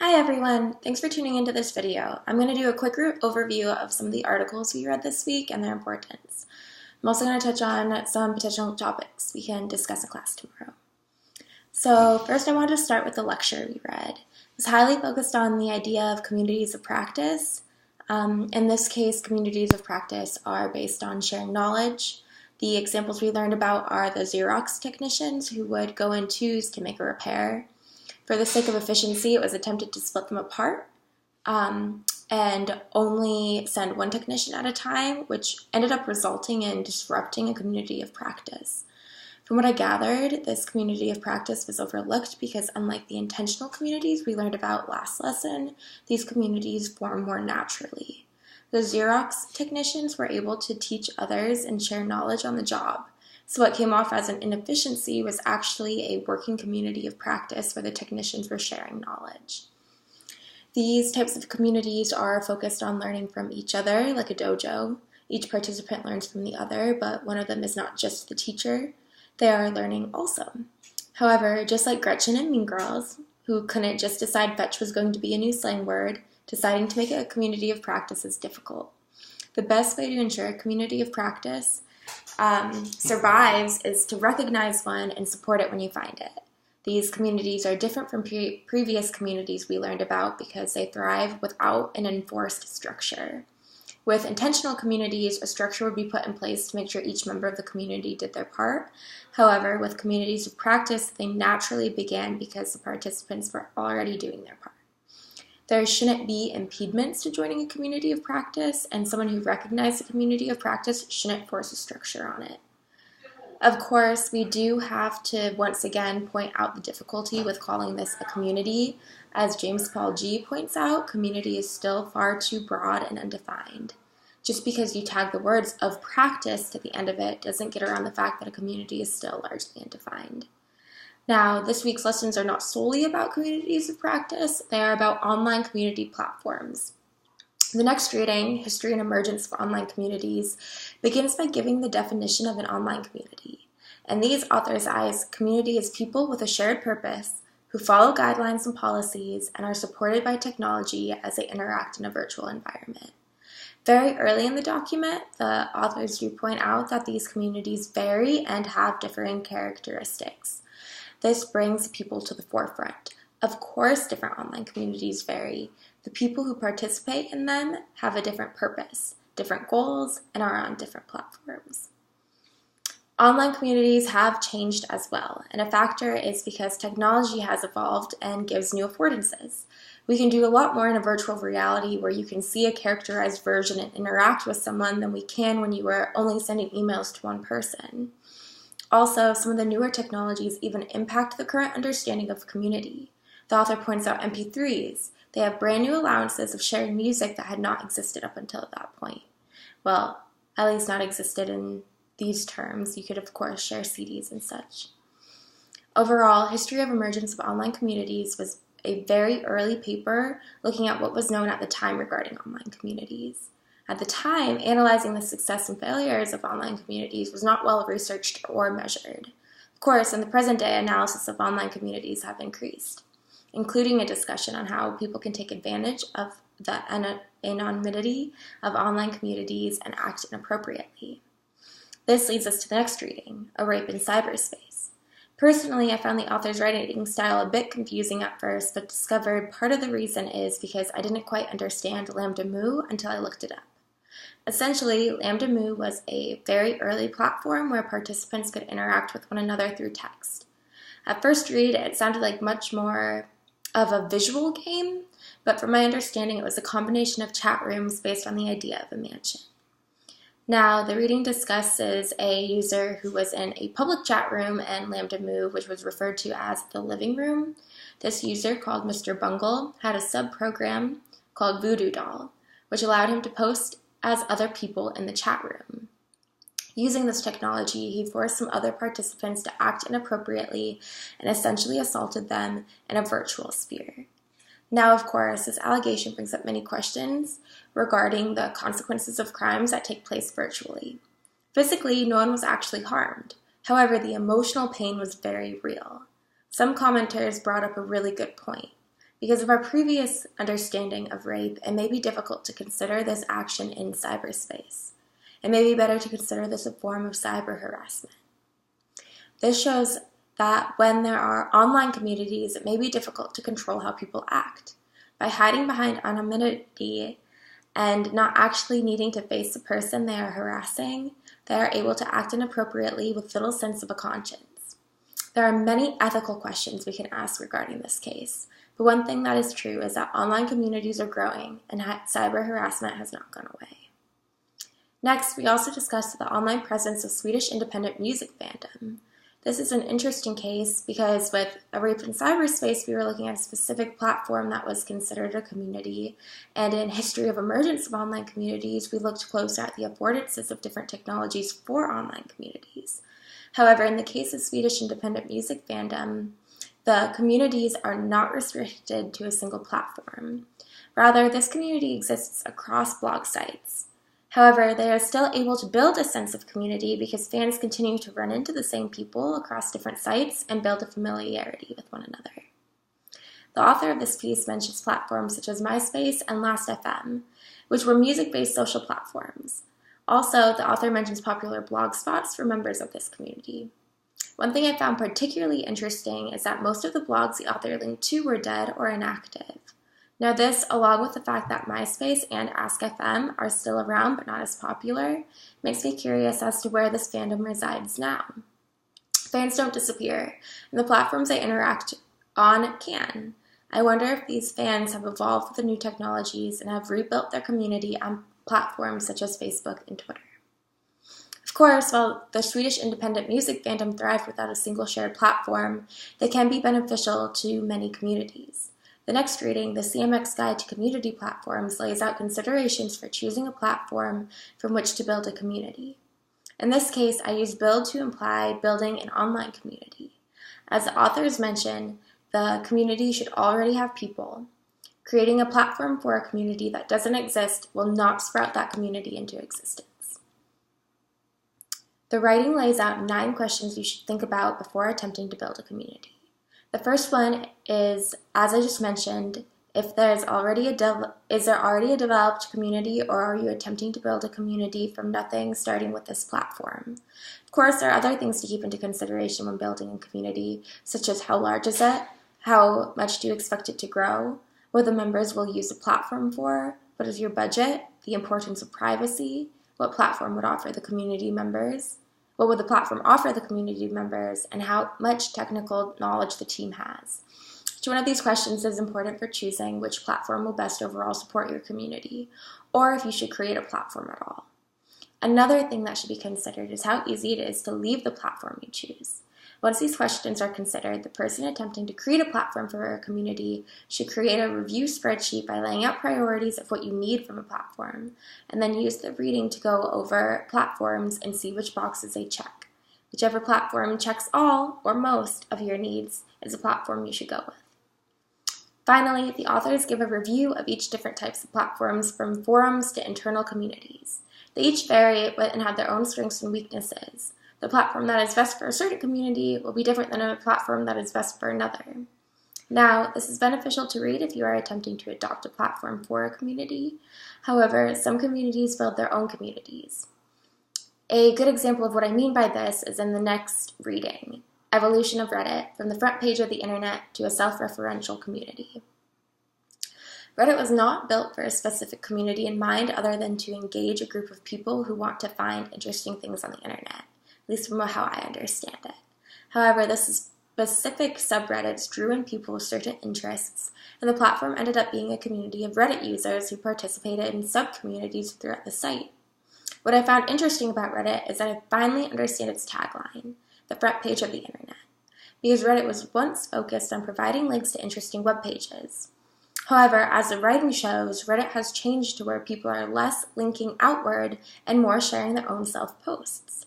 Hi everyone, thanks for tuning into this video. I'm going to do a quick overview of some of the articles we read this week and their importance. I'm also going to touch on some potential topics we can discuss in class tomorrow. So first I wanted to start with the lecture we read. It was highly focused on the idea of communities of practice. In this case, communities of practice are based on sharing knowledge. The examples we learned about are the Xerox technicians who would go in twos to make a repair. For the sake of efficiency, it was attempted to split them apart and only send one technician at a time, which ended up resulting in disrupting a community of practice. From what I gathered, this community of practice was overlooked because unlike the intentional communities we learned about last lesson, these communities form more naturally. The Xerox technicians were able to teach others and share knowledge on the job. So what came off as an inefficiency was actually a working community of practice where the technicians were sharing knowledge. These types of communities are focused on learning from each other, like a dojo. Each participant learns from the other, but one of them is not just the teacher. They are learning also. However, just like Gretchen and Mean Girls, who couldn't just decide fetch was going to be a new slang word, deciding to make it a community of practice is difficult. The best way to ensure a community of practice survives is to recognize one and support it when you find it. These communities are different from previous communities we learned about because they thrive without an enforced structure. With intentional communities, a structure would be put in place to make sure each member of the community did their part. However, with communities of practice, they naturally began because the participants were already doing their part. There shouldn't be impediments to joining a community of practice, and someone who recognizes a community of practice shouldn't force a structure on it. Of course, we do have to once again point out the difficulty with calling this a community. As James Paul G. points out, community is still far too broad and undefined. Just because you tag the words of practice to the end of it doesn't get around the fact that a community is still largely undefined. Now, this week's lessons are not solely about communities of practice, they are about online community platforms. The next reading, History and Emergence of Online Communities, begins by giving the definition of an online community. In these authors' eyes, community is people with a shared purpose who follow guidelines and policies and are supported by technology as they interact in a virtual environment. Very early in the document, the authors do point out that these communities vary and have differing characteristics. This brings people to the forefront. Of course, different online communities vary. The people who participate in them have a different purpose, different goals, and are on different platforms. Online communities have changed as well, and a factor is because technology has evolved and gives new affordances. We can do a lot more in a virtual reality where you can see a characterized version and interact with someone than we can when you were only sending emails to one person. Also, some of the newer technologies even impact the current understanding of community. The author points out MP3s. They have brand new allowances of sharing music that had not existed up until that point. Well, at least not existed in these terms. You could, of course, share CDs and such. Overall, History of Emergence of Online Communities was a very early paper looking at what was known at the time regarding online communities. At the time, analyzing the success and failures of online communities was not well researched or measured. Of course, in the present day, analysis of online communities have increased, including a discussion on how people can take advantage of the anonymity of online communities and act inappropriately. This leads us to the next reading, A Rape in Cyberspace. Personally, I found the author's writing style a bit confusing at first, but discovered part of the reason is because I didn't quite understand Lambda Mu until I looked it up. Essentially, Lambda Mu was a very early platform where participants could interact with one another through text. At first read, it sounded like much more of a visual game, but from my understanding, it was a combination of chat rooms based on the idea of a mansion. Now, the reading discusses a user who was in a public chat room in Lambda Mu, which was referred to as the living room. This user, called Mr. Bungle, had a sub-program called Voodoo Doll, which allowed him to post as other people in the chat room. Using this technology, he forced some other participants to act inappropriately and essentially assaulted them in a virtual sphere. Now, of course, this allegation brings up many questions regarding the consequences of crimes that take place virtually. Physically, no one was actually harmed. However, the emotional pain was very real. Some commenters brought up a really good point. Because of our previous understanding of rape, it may be difficult to consider this action in cyberspace. It may be better to consider this a form of cyber harassment. This shows that when there are online communities, it may be difficult to control how people act. By hiding behind anonymity and not actually needing to face the person they are harassing, they are able to act inappropriately with little sense of a conscience. There are many ethical questions we can ask regarding this case, but one thing that is true is that online communities are growing and cyber harassment has not gone away. Next, we also discussed the online presence of Swedish independent music fandom. This is an interesting case because with a rape in cyberspace, we were looking at a specific platform that was considered a community, and in history of emergence of online communities, we looked closer at the affordances of different technologies for online communities. However, in the case of Swedish independent music fandom, the communities are not restricted to a single platform. Rather, this community exists across blog sites. However, they are still able to build a sense of community because fans continue to run into the same people across different sites and build a familiarity with one another. The author of this piece mentions platforms such as MySpace and Last.fm, which were music-based social platforms. Also, the author mentions popular blog spots for members of this community. One thing I found particularly interesting is that most of the blogs the author linked to were dead or inactive. Now this, along with the fact that MySpace and Ask.fm are still around but not as popular, makes me curious as to where this fandom resides now. Fans don't disappear, and the platforms they interact on can. I wonder if these fans have evolved with the new technologies and have rebuilt their community on platforms such as Facebook and Twitter. Of course, while the Swedish independent music fandom thrived without a single shared platform, they can be beneficial to many communities. The next reading, the CMX Guide to Community Platforms, lays out considerations for choosing a platform from which to build a community. In this case, I use build to imply building an online community. As the authors mention, the community should already have people. Creating a platform for a community that doesn't exist will not sprout that community into existence. The writing lays out 9 questions you should think about before attempting to build a community. The first one is, as I just mentioned, if there's already is there already a developed community, or are you attempting to build a community from nothing, starting with this platform? Of course, there are other things to keep into consideration when building a community, such as how large is it, how much do you expect it to grow, what the members will use the platform for, what is your budget, the importance of privacy, what platform would offer the community members, what would the platform offer the community members, and how much technical knowledge the team has. Each one of these questions is important for choosing which platform will best overall support your community, or if you should create a platform at all. Another thing that should be considered is how easy it is to leave the platform you choose. Once these questions are considered, the person attempting to create a platform for a community should create a review spreadsheet by laying out priorities of what you need from a platform, and then use the reading to go over platforms and see which boxes they check. Whichever platform checks all or most of your needs is a platform you should go with. Finally, the authors give a review of each different types of platforms, from forums to internal communities. They each vary and have their own strengths and weaknesses. The platform that is best for a certain community will be different than a platform that is best for another. Now, this is beneficial to read if you are attempting to adopt a platform for a community. However, some communities build their own communities. A good example of what I mean by this is in the next reading, Evolution of Reddit, from the front page of the internet to a self-referential community. Reddit was not built for a specific community in mind other than to engage a group of people who want to find interesting things on the internet, at least from how I understand it. However, the specific subreddits drew in people with certain interests, and the platform ended up being a community of Reddit users who participated in sub-communities throughout the site. What I found interesting about Reddit is that I finally understand its tagline, the front page of the internet, because Reddit was once focused on providing links to interesting web pages. However, as the writing shows, Reddit has changed to where people are less linking outward and more sharing their own self-posts.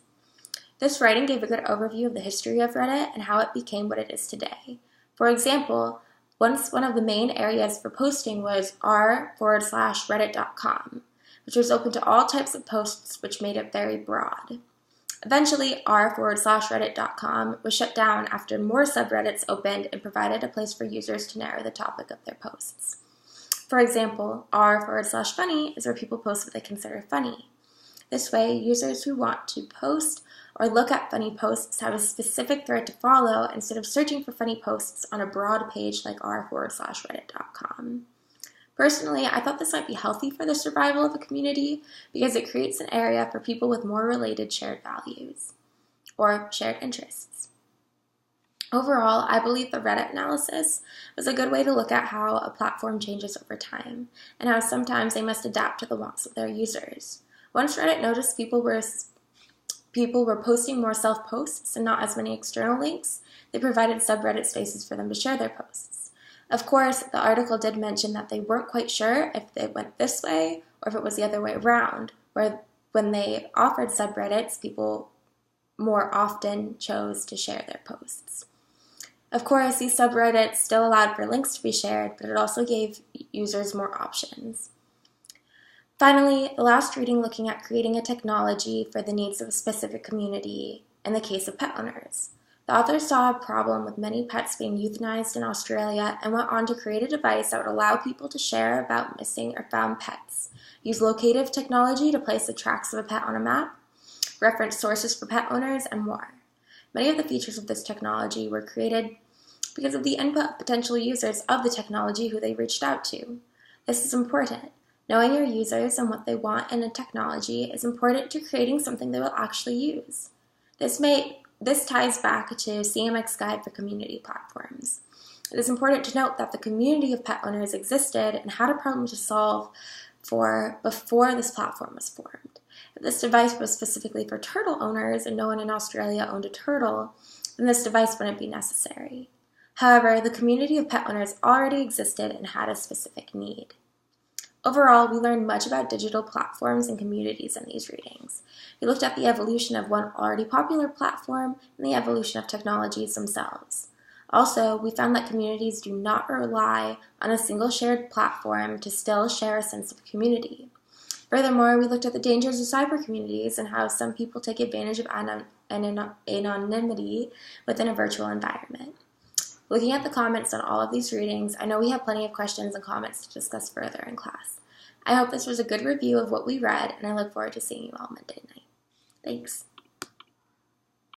This writing gave a good overview of the history of Reddit and how it became what it is today. For example, once one of the main areas for posting was r/reddit.com, which was open to all types of posts, which made it very broad. Eventually, r/reddit.com was shut down after more subreddits opened and provided a place for users to narrow the topic of their posts. For example, r/funny is where people post what they consider funny. This way, users who want to post or look at funny posts have a specific thread to follow instead of searching for funny posts on a broad page like r/reddit.com. Personally, I thought this might be healthy for the survival of a community because it creates an area for people with more related shared values or shared interests. Overall, I believe the Reddit analysis was a good way to look at how a platform changes over time and how sometimes they must adapt to the wants of their users. Once Reddit noticed people were posting more self-posts and not as many external links, they provided subreddit spaces for them to share their posts. Of course, the article did mention that they weren't quite sure if it went this way or if it was the other way around, where when they offered subreddits, people more often chose to share their posts. Of course, these subreddits still allowed for links to be shared, but it also gave users more options. Finally, the last reading looking at creating a technology for the needs of a specific community in the case of pet owners. The author saw a problem with many pets being euthanized in Australia and went on to create a device that would allow people to share about missing or found pets, use locative technology to place the tracks of a pet on a map, reference sources for pet owners, and more. Many of the features of this technology were created because of the input of potential users of the technology who they reached out to. This is important. Knowing your users and what they want in a technology is important to creating something they will actually use. This ties back to CMX Guide for Community Platforms. It is important to note that the community of pet owners existed and had a problem to solve for before this platform was formed. If this device was specifically for turtle owners and no one in Australia owned a turtle, then this device wouldn't be necessary. However, the community of pet owners already existed and had a specific need. Overall, we learned much about digital platforms and communities in these readings. We looked at the evolution of one already popular platform and the evolution of technologies themselves. Also, we found that communities do not rely on a single shared platform to still share a sense of community. Furthermore, we looked at the dangers of cyber communities and how some people take advantage of anonymity within a virtual environment. Looking at the comments on all of these readings, I know we have plenty of questions and comments to discuss further in class. I hope this was a good review of what we read, and I look forward to seeing you all Monday night. Thanks.